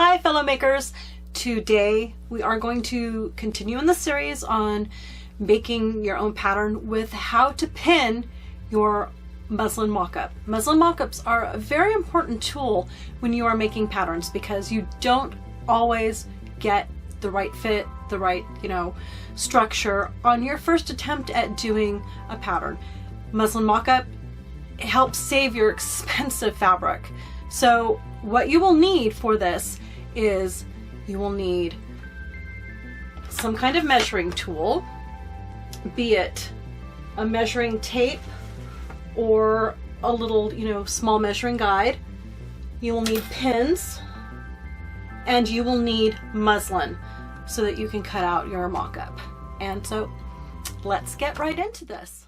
Hi fellow makers! Today we are going to continue in the series on making your own pattern with how to pin your muslin mock-up. Muslin mock-ups are a very important tool when you are making patterns because you don't always get the right fit, the right, structure on your first attempt at doing a pattern. Muslin mock-up helps save your expensive fabric. So what you will need for this is you will need some kind of measuring tool, be it a measuring tape or a little, small measuring guide. You will need pins and you will need muslin so that you can cut out your mock-up. And so let's get right into this.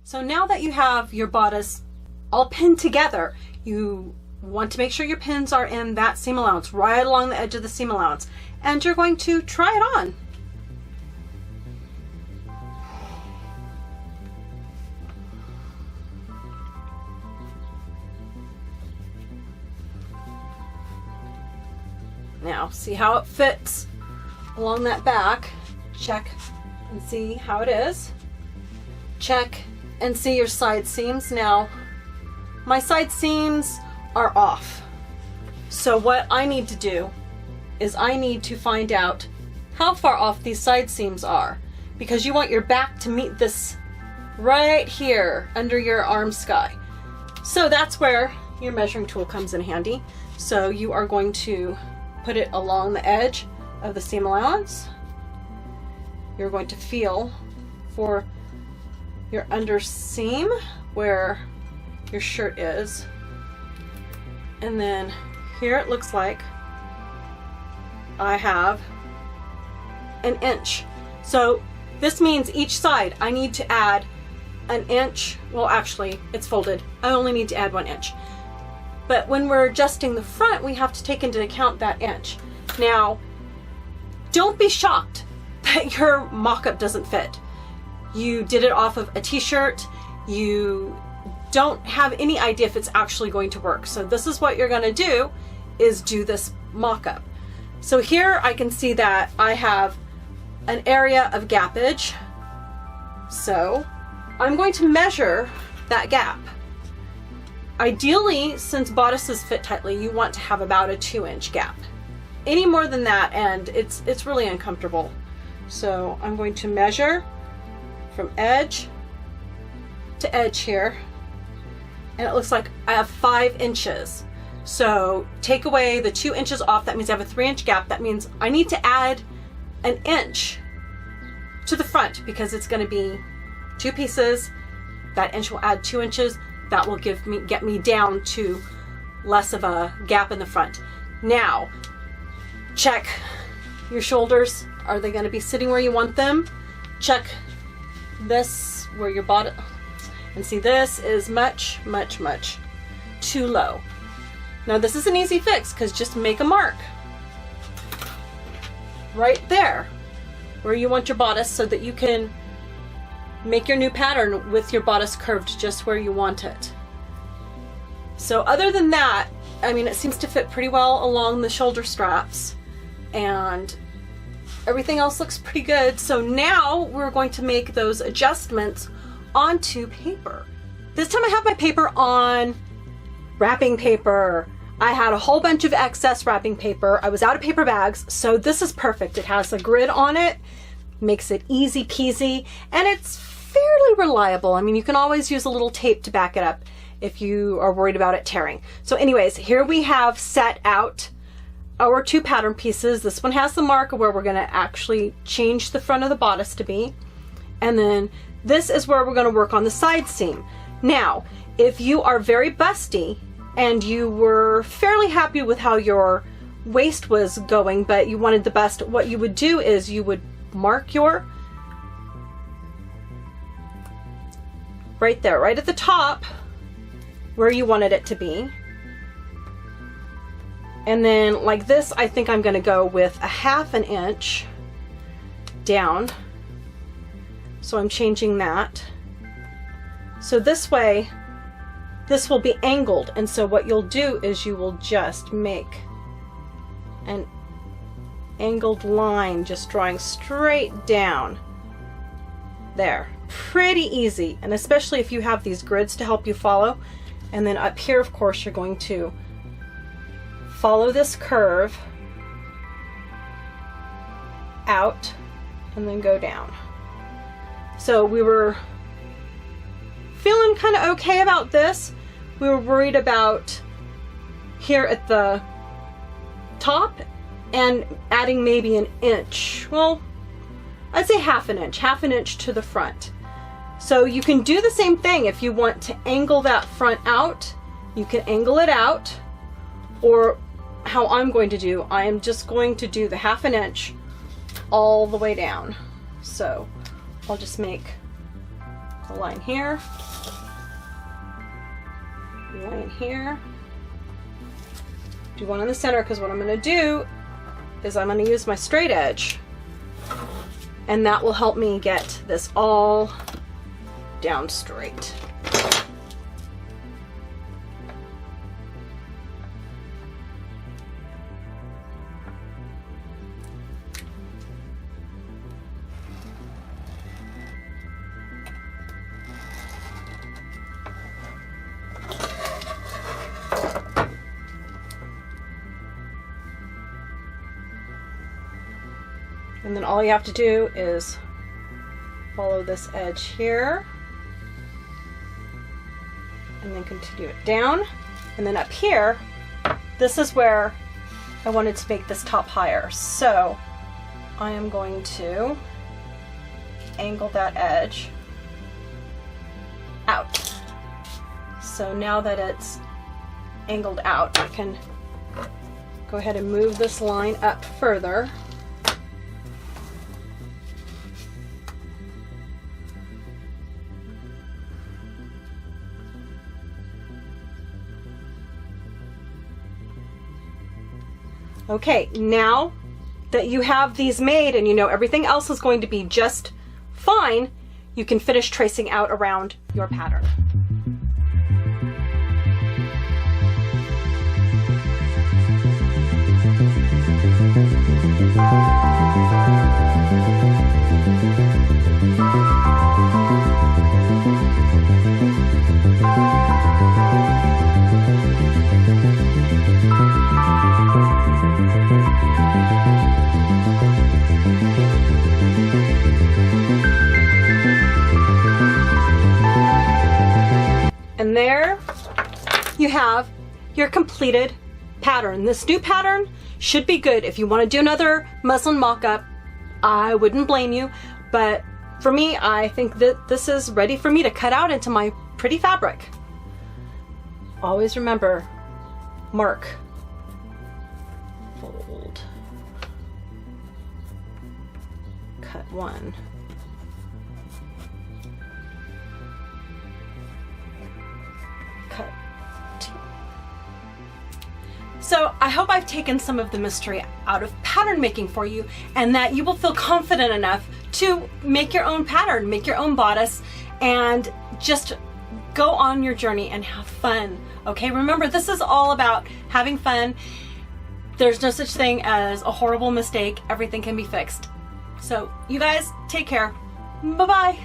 So now that you have your bodice all pinned together, you want to make sure your pins are in that seam allowance, right along the edge of the seam allowance, and you're going to try it on. Now, see how it fits along that back. Check and see how it is. Check and see your side seams. Now, my side seams are off. So what I need to do is I need to find out how far off these side seams are, because you want your back to meet this right here under your arm sky. So that's where your measuring tool comes in handy. So you are going to put it along the edge of the seam allowance. You're going to feel for your under seam where your shirt is, and then here it looks like I have an inch. So this means each side I need to add an inch. Well, actually it's folded. I only need to add 1 inch. But when we're adjusting the front, we have to take into account that inch. Now, don't be shocked that your mock-up doesn't fit. You did it off of a t-shirt, you don't have any idea if it's actually going to work. So this is what you're going to do, is do this mock-up. So here I can see that I have an area of gappage. So I'm going to measure that gap. Ideally, since bodices fit tightly, you want to have about a 2-inch gap. Any more than that and it's really uncomfortable. So I'm going to measure from edge to edge here, and it looks like I have 5 inches. So take away the 2 inches off, that means I have a 3-inch gap. That means I need to add an inch to the front because it's going to be 2 pieces. That inch will add 2 inches. That will get me down to less of a gap in the front. Now, check your shoulders. Are they going to be sitting where you want them? Check this where your body, and see this is much too low. Now this is an easy fix because just make a mark right there where you want your bodice so that you can make your new pattern with your bodice curved just where you want it. So other than that, I mean, it seems to fit pretty well along the shoulder straps and everything else looks pretty good. So now we're going to make those adjustments onto paper. This time I have my paper on wrapping paper. I had a whole bunch of excess wrapping paper. I was out of paper bags, so this is perfect. It has a grid on it, makes it easy peasy, and it's fairly reliable. I mean, you can always use a little tape to back it up if you are worried about it tearing. So anyways, here we have set out our 2 pattern pieces. This one has the mark where we're going to actually change the front of the bodice to be, and then this is where we're going to work on the side seam. Now, if you are very busty and you were fairly happy with how your waist was going, but you wanted the bust, what you would do is you would mark your right there, right at the top where you wanted it to be. And then like this, I think I'm going to go with a 1/2 inch down. So I'm changing that. So this way, this will be angled. And so what you'll do is you will just make an angled line, just drawing straight down there. Pretty easy. And especially if you have these grids to help you follow. And then up here, of course, you're going to follow this curve out and then go down. So we were feeling kind of okay about this. We were worried about here at the top and adding maybe an inch. Well, I'd say 1/2 inch to the front. So you can do the same thing if you want to angle that front out. You can angle it out, or how I'm going to do, I am just going to do the 1/2 inch all the way down. So I'll just make a line here, line here, do one in the center, because what I'm going to do is I'm going to use my straight edge, and that will help me get this all down straight. And then all you have to do is follow this edge here and then continue it down. And then up here, this is where I wanted to make this top higher. So I am going to angle that edge out. So now that it's angled out, I can go ahead and move this line up further. Okay, now that you have these made and you know everything else is going to be just fine, you can finish tracing out around your pattern. And there you have your completed pattern. This new pattern should be good. If you want to do another muslin mock-up, I wouldn't blame you. But for me, I think that this is ready for me to cut out into my pretty fabric. Always remember, mark, fold, cut one, cut two, So I hope I've taken some of the mystery out of pattern making for you, and that you will feel confident enough to make your own pattern, make your own bodice, and just go on your journey and have fun. Okay, remember, this is all about having fun. There's no such thing as a horrible mistake. Everything can be fixed. So you guys take care. Bye-bye.